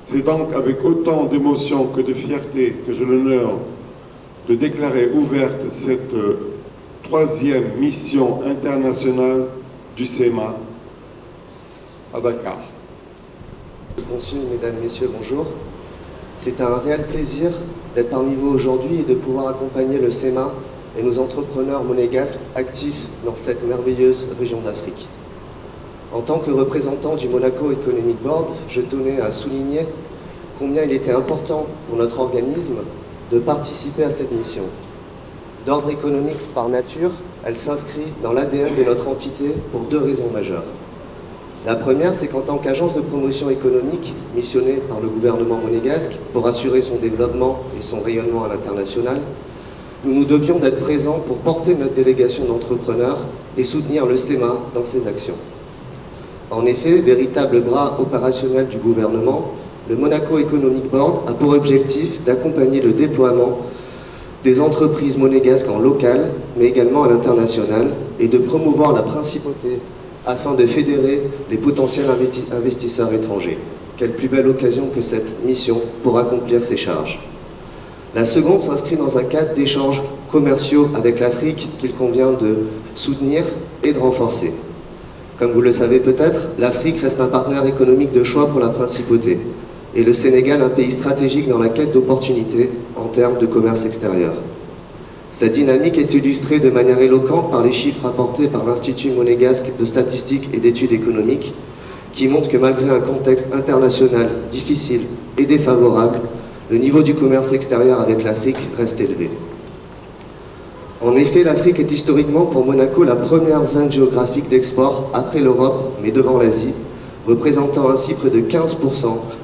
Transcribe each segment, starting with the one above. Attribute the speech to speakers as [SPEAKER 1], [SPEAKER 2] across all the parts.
[SPEAKER 1] C'est donc avec autant d'émotion que de fierté que j'ai l'honneur de déclarer ouverte cette troisième mission internationale du SEMA à Dakar.
[SPEAKER 2] Consul, mesdames, messieurs, bonjour. C'est un réel plaisir d'être parmi vous aujourd'hui et de pouvoir accompagner le SEMA et nos entrepreneurs monégasques actifs dans cette merveilleuse région d'Afrique. En tant que représentant du Monaco Economic Board, je tenais à souligner combien il était important pour notre organisme de participer à cette mission. D'ordre économique par nature, elle s'inscrit dans l'ADN de notre entité pour deux raisons majeures. La première, c'est qu'en tant qu'agence de promotion économique missionnée par le gouvernement monégasque pour assurer son développement et son rayonnement à l'international, nous nous devions d'être présents pour porter notre délégation d'entrepreneurs et soutenir le SEMA dans ses actions. En effet, véritable bras opérationnel du gouvernement, le Monaco Economic Board a pour objectif d'accompagner le déploiement des entreprises monégasques en local, mais également à l'international, et de promouvoir la principauté afin de fédérer les potentiels investisseurs étrangers. Quelle plus belle occasion que cette mission pour accomplir ces charges. La seconde s'inscrit dans un cadre d'échanges commerciaux avec l'Afrique qu'il convient de soutenir et de renforcer. Comme vous le savez peut-être, l'Afrique reste un partenaire économique de choix pour la principauté, et le Sénégal un pays stratégique dans la quête d'opportunités en termes de commerce extérieur. Cette dynamique est illustrée de manière éloquente par les chiffres apportés par l'Institut monégasque de statistiques et d'études économiques, qui montrent que malgré un contexte international difficile et défavorable, le niveau du commerce extérieur avec l'Afrique reste élevé. En effet, l'Afrique est historiquement pour Monaco la première zone géographique d'export après l'Europe, mais devant l'Asie, représentant ainsi près de 15%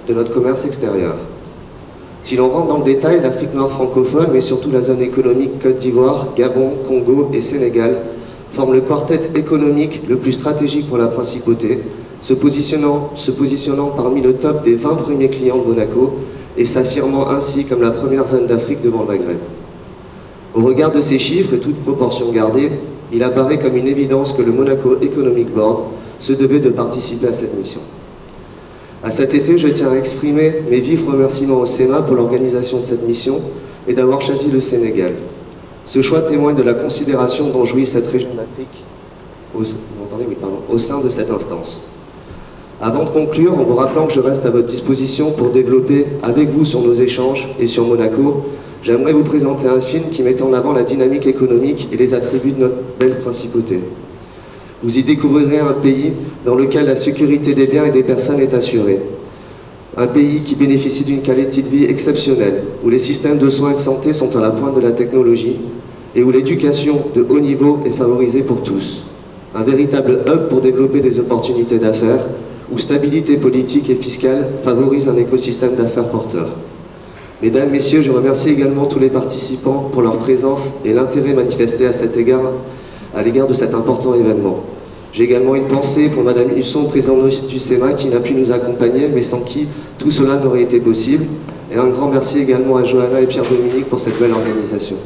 [SPEAKER 2] de notre commerce extérieur. Si l'on rentre dans le détail, l'Afrique noire francophone, mais surtout la zone économique Côte d'Ivoire, Gabon, Congo et Sénégal, forment le quartet économique le plus stratégique pour la principauté, se positionnant parmi le top des 20 premiers clients de Monaco et s'affirmant ainsi comme la première zone d'Afrique devant le Maghreb. Au regard de ces chiffres et toute proportion gardée, il apparaît comme une évidence que le Monaco Economic Board se devait de participer à cette mission. À cet effet, je tiens à exprimer mes vifs remerciements au SEMA pour l'organisation de cette mission et d'avoir choisi le Sénégal. Ce choix témoigne de la considération dont jouit cette région d'Afrique au sein de cette instance. Avant de conclure, en vous rappelant que je reste à votre disposition pour développer avec vous sur nos échanges et sur Monaco, j'aimerais vous présenter un film qui met en avant la dynamique économique et les attributs de notre belle principauté. Vous y découvrirez un pays dans lequel la sécurité des biens et des personnes est assurée. Un pays qui bénéficie d'une qualité de vie exceptionnelle, où les systèmes de soins et de santé sont à la pointe de la technologie et où l'éducation de haut niveau est favorisée pour tous. Un véritable hub pour développer des opportunités d'affaires, où stabilité politique et fiscale favorise un écosystème d'affaires porteur. Mesdames, Messieurs, je remercie également tous les participants pour leur présence et l'intérêt manifesté à l'égard de cet important événement. J'ai également une pensée pour Madame Husson, présidente du SEMA, qui n'a pu nous accompagner, mais sans qui tout cela n'aurait été possible. Et un grand merci également à Johanna et Pierre-Dominique pour cette belle organisation.